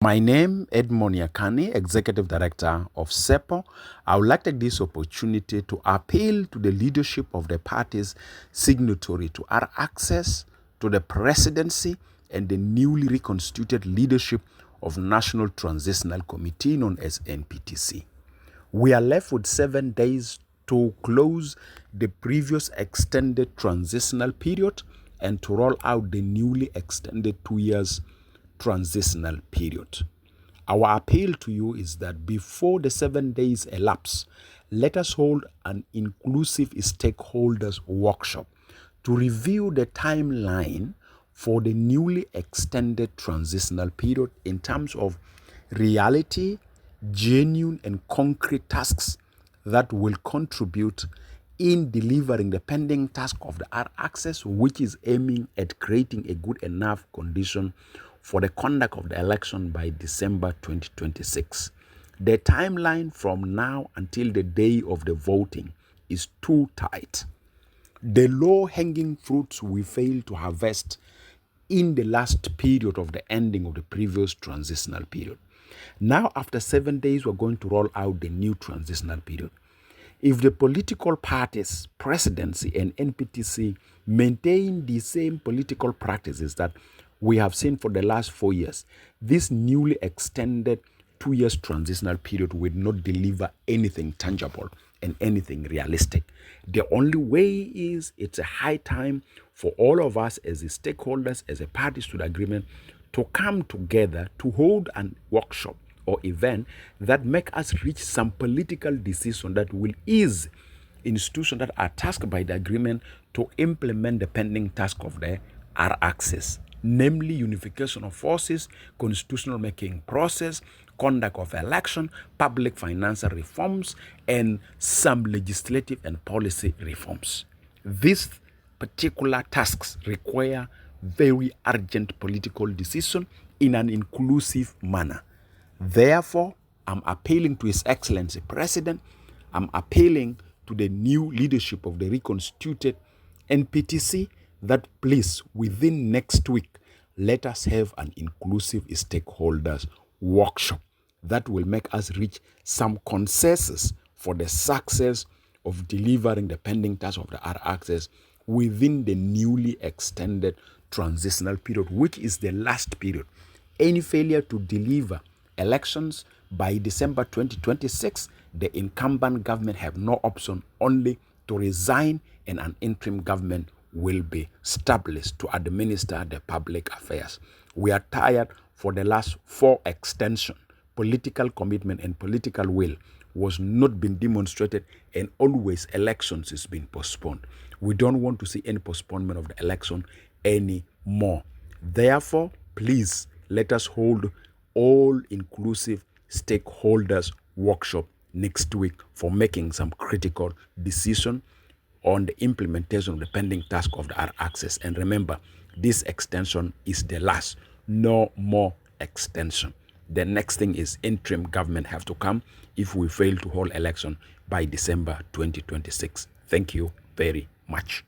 My name, Edmund Yakani, Executive Director of CEPO. I would like to take this opportunity to appeal to the leadership of the parties signatory to R-ARCSS, to the presidency, and the newly reconstituted leadership of National Transitional Committee, known as NPTC. We are left with 7 days to close the previous extended transitional period and to roll out the newly extended 2 years transitional period. Our appeal to you is that before the 7 days elapse, let us hold an inclusive stakeholders workshop to review the timeline for the newly extended transitional period in terms of reality, genuine and concrete tasks that will contribute in delivering the pending task of the R-ARCSS, which is aiming at creating a good enough condition for the conduct of the election by December 2026. The timeline from now until the day of the voting is too tight. The low-hanging fruits we failed to harvest in the last period of the ending of the previous transitional period. Now, after 7 days, we're going to roll out the new transitional period. If the political parties, presidency, and NPTC maintain the same political practices that we have seen for the last 4 years, this newly extended 2 years transitional period will not deliver anything tangible and anything realistic. The only way is it's a high time for all of us as the stakeholders, as a parties to the agreement, to come together to hold a workshop or event that make us reach some political decision that will ease institutions that are tasked by the agreement to implement the pending task of the R-ARCSS, namely unification of forces, constitutional making process, conduct of election, public financial reforms, and some legislative and policy reforms. These particular tasks require very urgent political decision in an inclusive manner. Therefore, I'm appealing to His Excellency President, I'm appealing to the new leadership of the reconstituted NPTC that please, within next week, let us have an inclusive stakeholders workshop that will make us reach some consensus for the success of delivering the pending task of the R-ARCSS within the newly extended transitional period, which is the last period. Any failure to deliver elections by December 2026, the incumbent government have no option only to resign, and an interim government will be established to administer the public affairs. We are tired for the last 4 extension. Political commitment and political will was not being demonstrated, and always elections is being postponed. We don't want to see any postponement of the election anymore. Therefore, please let us hold all-inclusive stakeholders workshop next week for making some critical decision on the implementation of the pending task of the R-ARCSS. And remember, this extension is the last. No more extension. The next thing is interim government have to come if we fail to hold election by December 2026. Thank you very much.